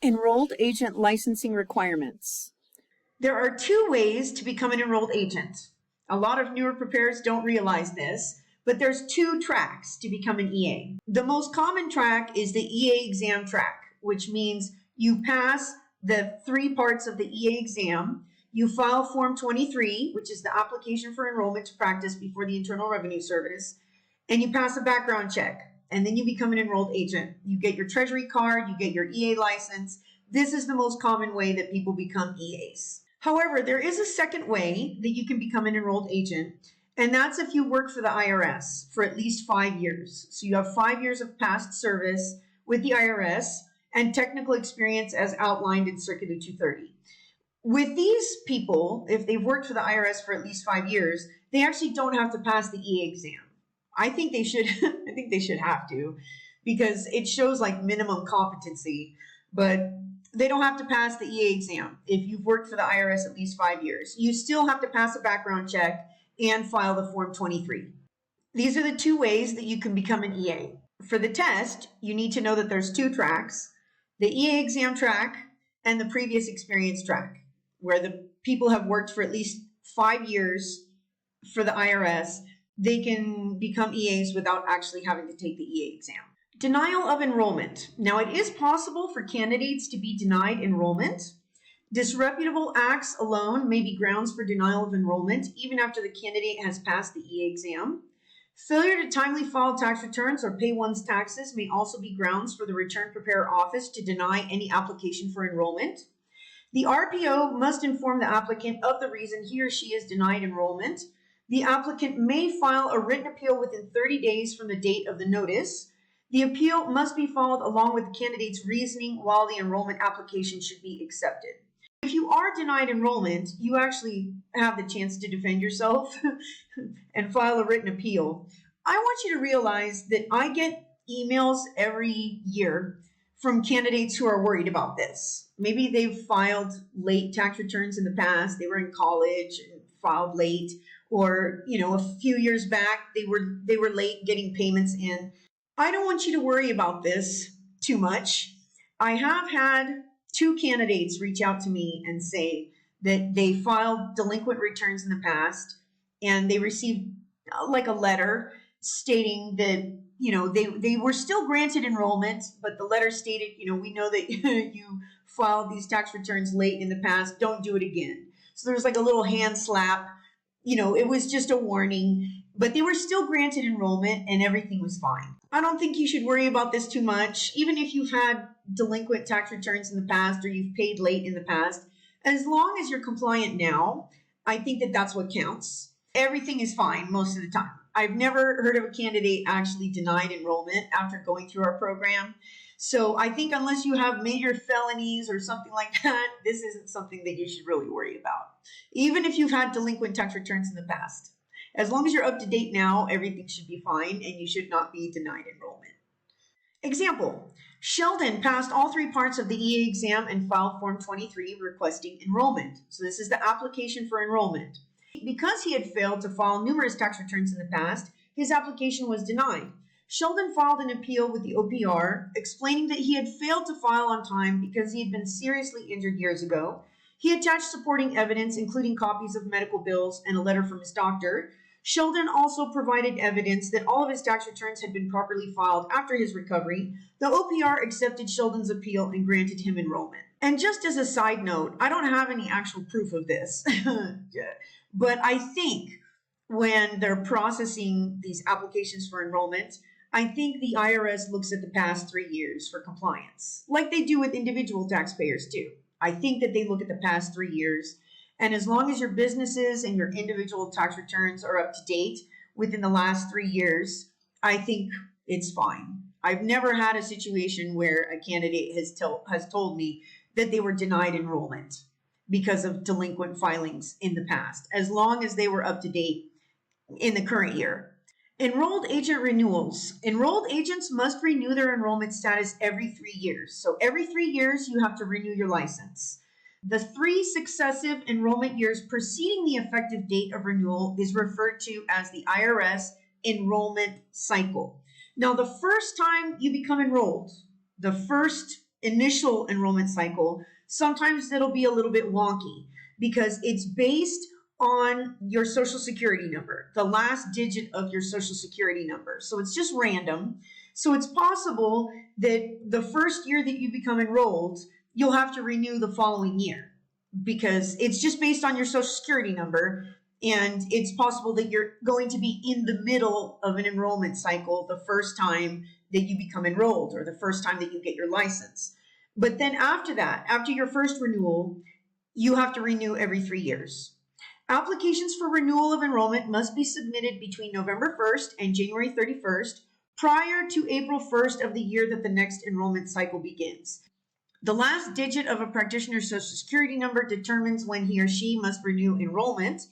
Enrolled agent licensing requirements. There are two ways to become an enrolled agent. A lot of newer preparers don't realize this, but there's two tracks to become an EA. The most common track is the EA exam track, which means you pass the 3 parts of the EA exam. You file Form 23, which is the application for enrollment to practice before the Internal Revenue Service, and you pass a background check. And then you become an enrolled agent. You get your treasury card, you get your EA license. This is the most common way that people become EAs. However, there is a second way that you can become an enrolled agent, and that's if you work for the IRS for at least 5 years. So you have 5 years of past service with the IRS and technical experience as outlined in Circular 230. With these people, if they've worked for the IRS for at least 5 years, they actually don't have to pass the EA exam. I think they should. I think they should have to, because it shows like minimum competency, but they don't have to pass the EA exam if you've worked for the IRS at least 5 years. You still have to pass a background check and file the Form 23. These are the two ways that you can become an EA. For the test, you need to know that there's 2 tracks, the EA exam track and the previous experience track, where the people have worked for at least 5 years for the IRS. They can become EAs without actually having to take the EA exam. Denial of enrollment. Now, it is possible for candidates to be denied enrollment. Disreputable acts alone may be grounds for denial of enrollment, even after the candidate has passed the EA exam. Failure to timely file tax returns or pay one's taxes may also be grounds for the Return Preparer Office to deny any application for enrollment. The RPO must inform the applicant of the reason he or she is denied enrollment. The applicant may file a written appeal within 30 days from the date of the notice. The appeal must be filed along with the candidate's reasoning while the enrollment application should be accepted. If you are denied enrollment, you actually have the chance to defend yourself and file a written appeal. I want you to realize that I get emails every year from candidates who are worried about this. Maybe they've filed late tax returns in the past. They were in college and filed late. Or, a few years back, they were late getting payments in. I don't want you to worry about this too much. I have had 2 candidates reach out to me and say that they filed delinquent returns in the past and they received like a letter stating that, they were still granted enrollment, but the letter stated, we know that you filed these tax returns late in the past. Don't do it again. So there was like a little hand slap. It was just a warning, but they were still granted enrollment and everything was fine. I don't think you should worry about this too much. Even if you've had delinquent tax returns in the past or you've paid late in the past, as long as you're compliant now, I think that that's what counts. Everything is fine most of the time. I've never heard of a candidate actually denied enrollment after going through our program. So I think unless you have major felonies or something like that, this isn't something that you should really worry about. Even if you've had delinquent tax returns in the past. As long as you're up to date now, everything should be fine and you should not be denied enrollment. Example, Sheldon passed all 3 parts of the EA exam and filed Form 23 requesting enrollment. So this is the application for enrollment. Because he had failed to file numerous tax returns in the past, his application was denied. Sheldon filed an appeal with the OPR, explaining that he had failed to file on time because he had been seriously injured years ago. He attached supporting evidence, including copies of medical bills and a letter from his doctor. Sheldon also provided evidence that all of his tax returns had been properly filed after his recovery. The OPR accepted Sheldon's appeal and granted him enrollment. And just as a side note, I don't have any actual proof of this, but I think when they're processing these applications for enrollment, I think the IRS looks at the past 3 years for compliance, like they do with individual taxpayers too. I think that they look at the past 3 years, and as long as your businesses and your individual tax returns are up to date within the last 3 years, I think it's fine. I've never had a situation where a candidate has told me that they were denied enrollment because of delinquent filings in the past, as long as they were up to date in the current year. Enrolled agent renewals. Enrolled agents must renew their enrollment status every 3 years. So every 3 years, you have to renew your license. The 3 successive enrollment years preceding the effective date of renewal is referred to as the IRS enrollment cycle. Now, the first time you become enrolled, the first initial enrollment cycle, sometimes it'll be a little bit wonky because it's based on your social security number, the last digit of your social security number. So it's just random. So it's possible that the first year that you become enrolled, you'll have to renew the following year because it's just based on your social security number. And it's possible that you're going to be in the middle of an enrollment cycle the first time that you become enrolled or the first time that you get your license. But then after that, after your first renewal, you have to renew every 3 years. Applications for renewal of enrollment must be submitted between November 1st and January 31st prior to April 1st of the year that the next enrollment cycle begins. The last digit of a practitioner's social security number determines when he or she must renew enrollment.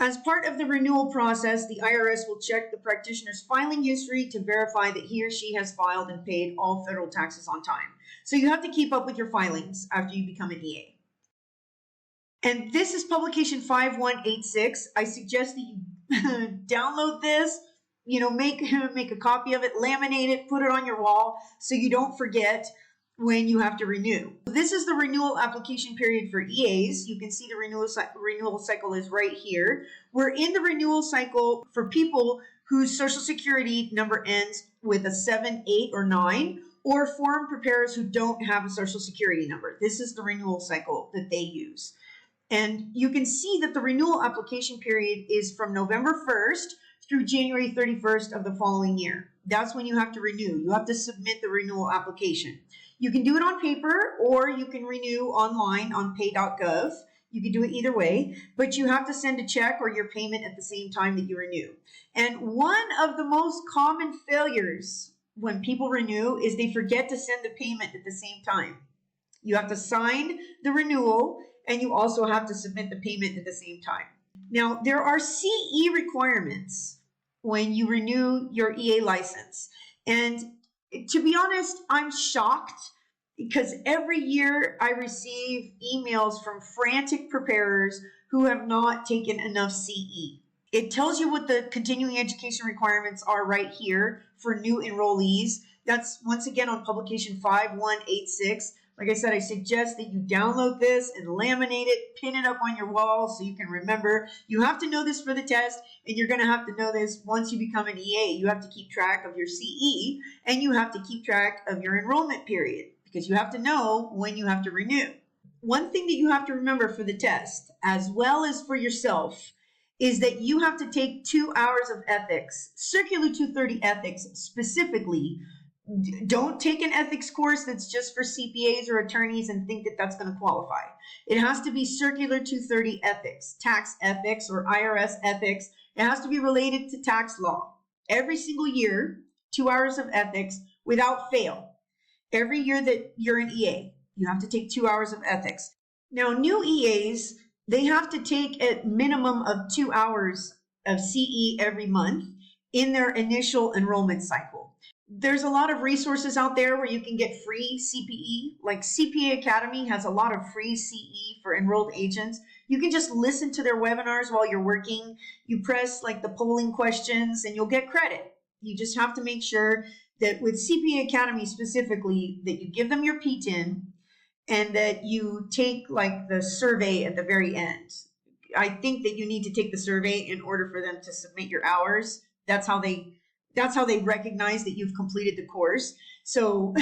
As part of the renewal process, the IRS will check the practitioner's filing history to verify that he or she has filed and paid all federal taxes on time. So you have to keep up with your filings after you become an EA. And this is publication 5186. I suggest that you download this, make a copy of it, laminate it, put it on your wall so you don't forget when you have to renew. This is the renewal application period for EAs. You can see the renewal cycle is right here. We're in the renewal cycle for people whose social security number ends with a 7, 8, or 9, or form preparers who don't have a social security number. This is the renewal cycle that they use. And you can see that the renewal application period is from November 1st through January 31st of the following year. That's when you have to renew. You have to submit the renewal application. You can do it on paper or you can renew online on pay.gov. You can do it either way, but you have to send a check or your payment at the same time that you renew. And one of the most common failures when people renew is they forget to send the payment at the same time. You have to sign the renewal and you also have to submit the payment at the same time. Now, there are CE requirements when you renew your EA license. And to be honest, I'm shocked because every year I receive emails from frantic preparers who have not taken enough CE. It tells you what the continuing education requirements are right here for new enrollees. That's once again on publication 5186. Like I said, I suggest that you download this and laminate it, pin it up on your wall so you can remember. You have to know this for the test, and you're going to have to know this once you become an EA. You have to keep track of your CE, and you have to keep track of your enrollment period because you have to know when you have to renew. One thing that you have to remember for the test, as well as for yourself, is that you have to take 2 hours of ethics, Circular 230 ethics specifically. Don't take an ethics course that's just for CPAs or attorneys and think that that's going to qualify. It has to be Circular 230 ethics, tax ethics or IRS ethics. It has to be related to tax law. Every single year, 2 hours of ethics without fail. Every year that you're an EA, you have to take 2 hours of ethics. Now, new EAs, they have to take a minimum of 2 hours of CE every month in their initial enrollment cycle. There's a lot of resources out there where you can get free CPE, like CPA Academy has a lot of free CE for enrolled agents. You can just listen to their webinars while you're working. You press like the polling questions and you'll get credit. You just have to make sure that with CPA Academy specifically, that you give them your PTIN and that you take like the survey at the very end. I think that you need to take the survey in order for them to submit your hours. That's how they recognize that you've completed the course. So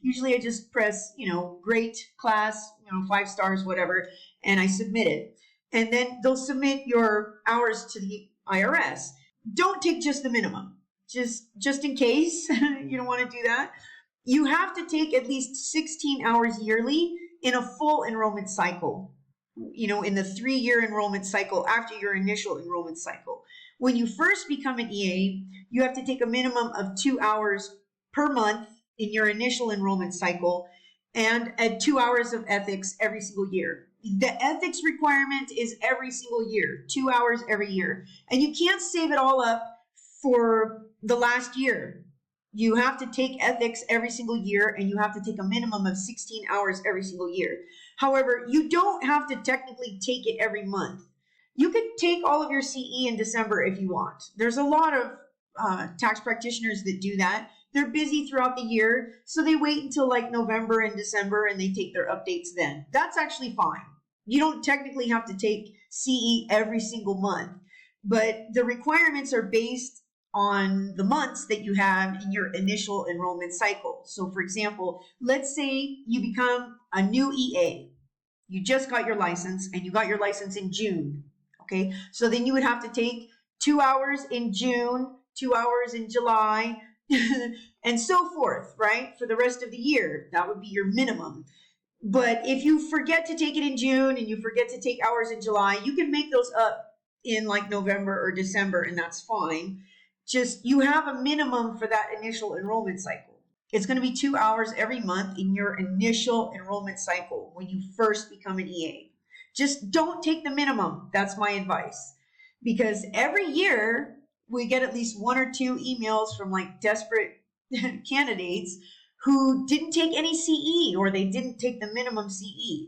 usually I just press, great class, 5 stars, whatever, and I submit it. And then they'll submit your hours to the IRS. Don't take just the minimum, just in case you don't want to do that. You have to take at least 16 hours yearly in a full enrollment cycle, in the 3-year enrollment cycle after your initial enrollment cycle. When you first become an EA, you have to take a minimum of 2 hours per month in your initial enrollment cycle and at 2 hours of ethics every single year. The ethics requirement is every single year, 2 hours every year. And you can't save it all up for the last year. You have to take ethics every single year and you have to take a minimum of 16 hours every single year. However, you don't have to technically take it every month. You could take all of your CE in December if you want. There's a lot of tax practitioners that do that. they're busy throughout the year, so they wait until like November and December and they take their updates then. That's actually fine. You don't technically have to take CE every single month, but the requirements are based on the months that you have in your initial enrollment cycle. So for example, let's say you become a new EA. You just got your license and you got your license in June. Okay, so then you would have to take 2 hours in June, 2 hours in July, and so forth, right? For the rest of the year, that would be your minimum. But if you forget to take it in June and you forget to take hours in July, you can make those up in like November or December, and that's fine. Just you have a minimum for that initial enrollment cycle. It's going to be 2 hours every month in your initial enrollment cycle when you first become an EA. Just don't take the minimum. That's my advice. Because every year we get at least 1 or 2 emails from like desperate candidates who didn't take any CE or they didn't take the minimum CE.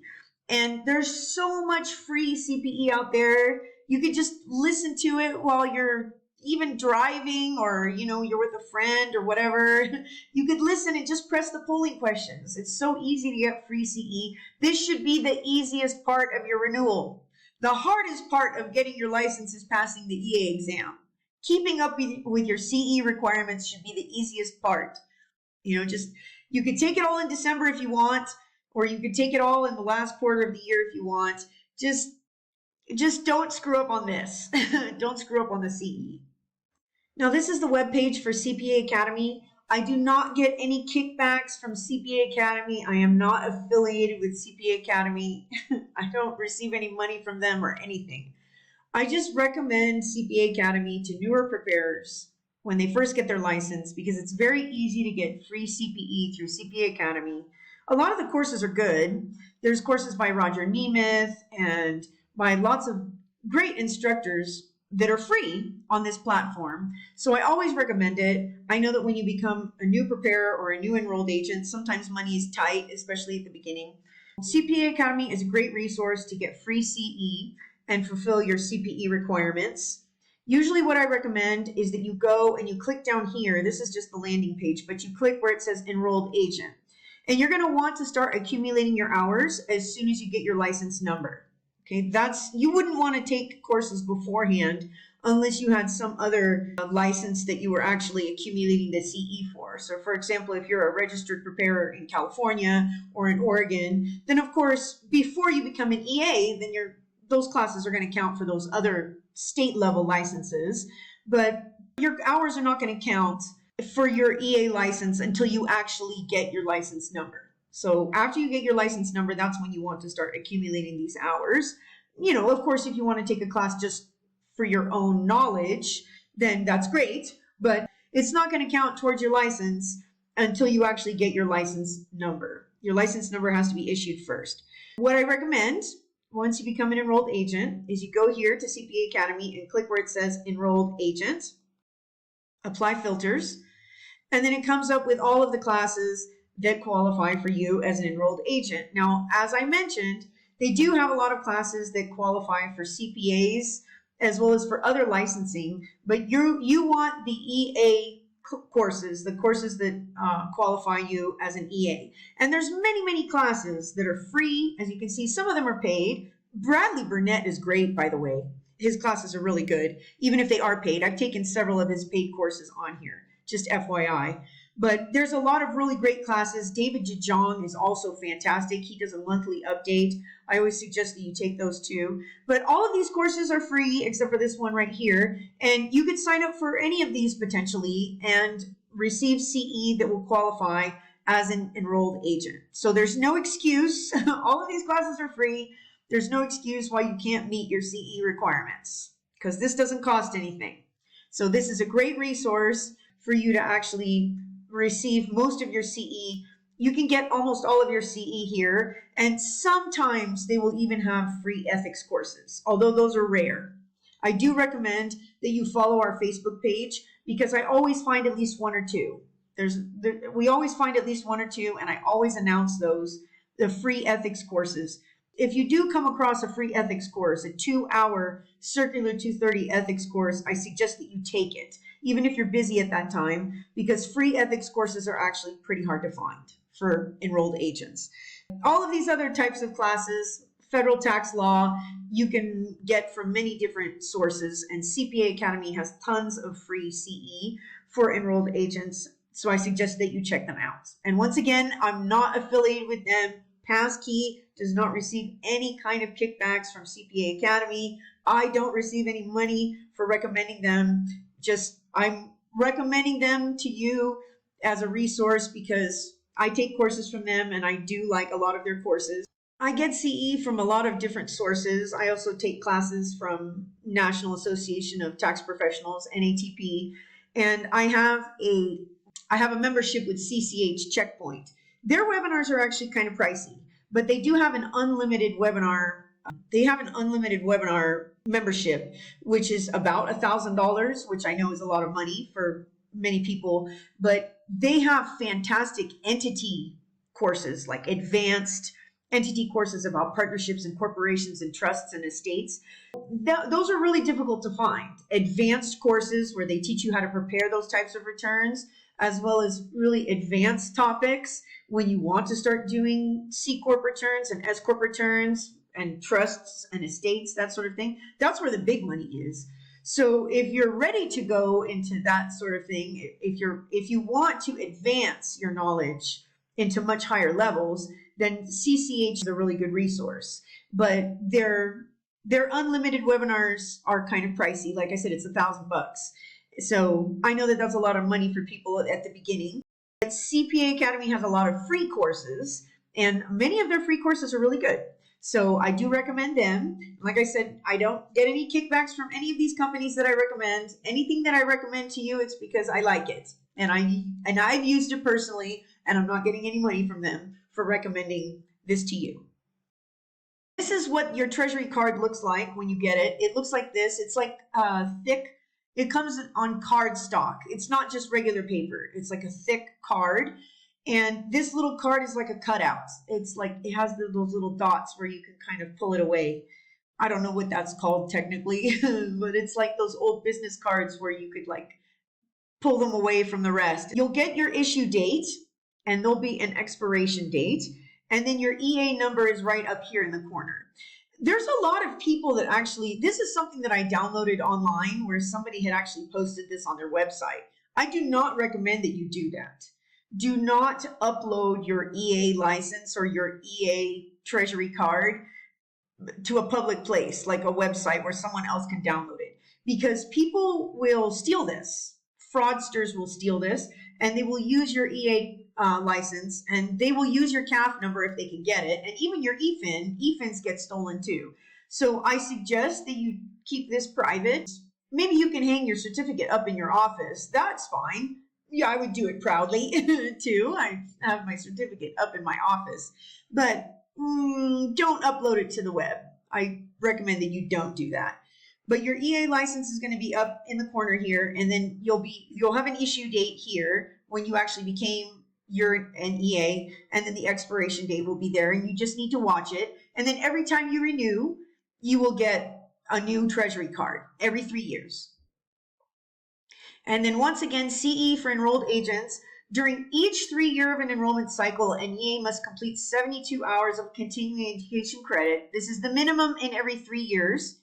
And there's so much free CPE out there. You could just listen to it while you're even driving or, you're with a friend or whatever. You could listen and just press the polling questions. It's so easy to get free CE. This should be the easiest part of your renewal. The hardest part of getting your license is passing the EA exam. Keeping up with your CE requirements should be the easiest part. You could take it all in December if you want, or you could take it all in the last quarter of the year if you want. Just don't screw up on this. Don't screw up on the CE. Now, this is the webpage for CPA Academy. I do not get any kickbacks from CPA Academy. I am not affiliated with CPA Academy. I don't receive any money from them or anything. I just recommend CPA Academy to newer preparers when they first get their license because it's very easy to get free CPE through CPA Academy. A lot of the courses are good. There's courses by Roger Nemeth and by lots of great instructors that are free on this platform. So I always recommend it. I know that when you become a new preparer or a new enrolled agent, sometimes money is tight, especially at the beginning. CPA Academy is a great resource to get free CE and fulfill your CPE requirements. Usually what I recommend is that you go and you click down here. This is just the landing page, but you click where it says enrolled agent. And you're going to want to start accumulating your hours as soon as you get your license number. Okay, you wouldn't want to take courses beforehand unless you had some other license that you were actually accumulating the CE for. So for example, if you're a registered preparer in California or in Oregon, then of course, before you become an EA, then those classes are going to count for those other state level licenses, but your hours are not going to count for your EA license until you actually get your license number. So after you get your license number, that's when you want to start accumulating these hours. Of course, if you want to take a class just for your own knowledge, then that's great, but it's not going to count towards your license until you actually get your license number. Your license number has to be issued first. What I recommend once you become an enrolled agent is you go here to CPA Academy and click where it says enrolled agent, apply filters, and then it comes up with all of the classes that qualify for you as an enrolled agent. Now, as I mentioned, they do have a lot of classes that qualify for CPAs as well as for other licensing, but you want the EA courses, the courses that qualify you as an EA. And there's many classes that are free. As you can see, some of them are paid. Bradley Burnett is great, by the way. His classes are really good, even if they are paid. I've taken several of his paid courses on here, just FYI. But there's a lot of really great classes. David Jejong is also fantastic. He does a monthly update. I always suggest that you take those too. But all of these courses are free except for this one right here. And you could sign up for any of these potentially and receive CE that will qualify as an enrolled agent. So there's no excuse. All of these classes are free. There's no excuse why you can't meet your CE requirements because this doesn't cost anything. So this is a great resource for you to actually receive most of your CE. You can get almost all of your CE here, and sometimes they will even have free ethics courses, although those are rare. I do recommend that you follow our Facebook page because I always find at least 1 or 2. We always find at least 1 or 2, and I always announce those, the free ethics courses. if you do come across a free ethics course, a 2-hour Circular 230 ethics course, I suggest that you take it, even if you're busy at that time, because free ethics courses are actually pretty hard to find for enrolled agents. All of these other types of classes, federal tax law, you can get from many different sources, and CPA Academy has tons of free CE for enrolled agents, so I suggest that you check them out. And once again, I'm not affiliated with them. PassKey does not receive any kind of kickbacks from CPA Academy. I don't receive any money for recommending them. I'm recommending them to you as a resource because I take courses from them and I do like a lot of their courses. I get CE from a lot of different sources. I also take classes from National Association of Tax Professionals, NATP, and I have a membership with CCH Checkpoint. Their webinars are actually kind of pricey, but they do have an unlimited webinar. They have an unlimited webinar membership, which is about $1,000, which I know is a lot of money for many people, but they have fantastic entity courses, like advanced entity courses about partnerships and corporations and trusts and estates. Those are really difficult to find. Advanced courses where they teach you how to prepare those types of returns, as well as really advanced topics when you want to start doing C Corp returns and S Corp returns and trusts and estates, that sort of thing. That's where the big money is. So if you're ready to go into that sort of thing, if you want to advance your knowledge into much higher levels, then CCH is a really good resource. But their unlimited webinars are kind of pricey. Like I said, it's $1,000. So I know that that's a lot of money for people at the beginning. But CPA Academy has a lot of free courses, and many of their free courses are really good. So I do recommend them. Like I said, I don't get any kickbacks from any of these companies that I recommend. Anything that I recommend to you, it's because I like it. And I've used it personally, and I'm not getting any money from them for recommending this to you. This is what your treasury card looks like when you get it. It looks like this. It's like thick. It comes on card stock. It's not just regular paper. It's like a thick card. And this little card is like a cutout. It's like it has those little dots where you can kind of pull it away. I don't know what that's called technically, but it's like those old business cards where you could like pull them away from the rest. You'll get your issue date, and there'll be an expiration date. And then your EA number is right up here in the corner. There's a lot of people that actually, this is something that I downloaded online where somebody had actually posted this on their website. I do not recommend that you do that. Do not upload your EA license or your EA treasury card to a public place, like a website where someone else can download it, because people will steal this. Fraudsters will steal this, and they will use your EA license, and they will use your CAF number if they can get it, and even your EFIN. EFINs get stolen too. So I suggest that you keep this private. Maybe you can hang your certificate up in your office. That's fine. Yeah, I would do it proudly too. I have my certificate up in my office, but don't upload it to the web. I recommend that you don't do that. But your EA license is going to be up in the corner here, and then you'll have an issue date here when you actually became an EA, and then the expiration date will be there, and you just need to watch it. And then every time you renew, you will get a new treasury card every 3 years. And then once again, CE for enrolled agents. During each 3-year of an enrollment cycle, an EA must complete 72 hours of continuing education credit. This is the minimum in every 3 years.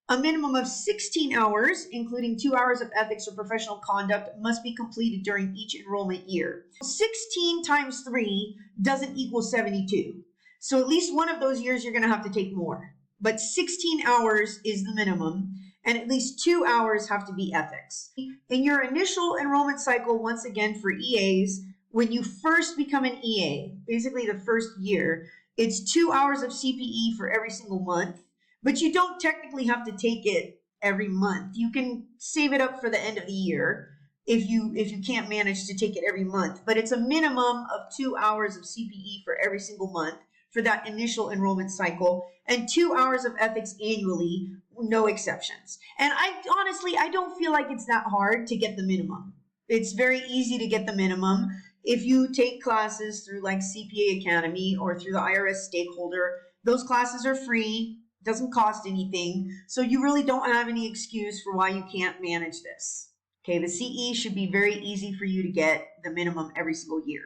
A minimum of 16 hours, including 2 hours of ethics or professional conduct, must be completed during each enrollment year. 16 times 3 doesn't equal 72. So at least one of those years you're going to have to take more. But 16 hours is the minimum, and at least 2 hours have to be ethics. In your initial enrollment cycle, once again for EAs, when you first become an EA, basically the first year, it's 2 hours of CPE for every single month. But you don't technically have to take it every month. You can save it up for the end of the year if you can't manage to take it every month. But it's a minimum of 2 hours of CPE for every single month for that initial enrollment cycle, and 2 hours of ethics annually, no exceptions. And I don't feel like it's that hard to get the minimum. It's very easy to get the minimum. If you take classes through like CPA Academy or through the IRS stakeholder, those classes are free, doesn't cost anything. So you really don't have any excuse for why you can't manage this. Okay, the CE should be very easy for you to get the minimum every single year.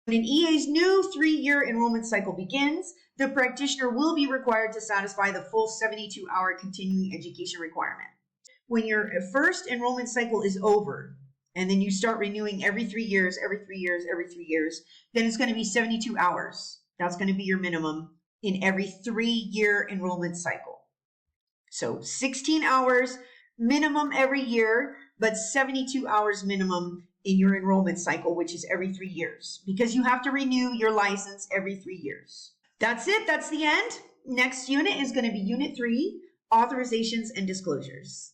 When an EA's new 3-year enrollment cycle begins, the practitioner will be required to satisfy the full 72-hour continuing education requirement. When your first enrollment cycle is over, and then you start renewing every 3 years, every 3 years, every 3 years, then it's going to be 72 hours. That's going to be your minimum in every 3-year enrollment cycle. So 16 hours minimum every year, but 72 hours minimum in your enrollment cycle, which is every 3 years, because you have to renew your license every 3 years. That's it. That's the end. Next unit is going to be Unit 3, Authorizations and Disclosures.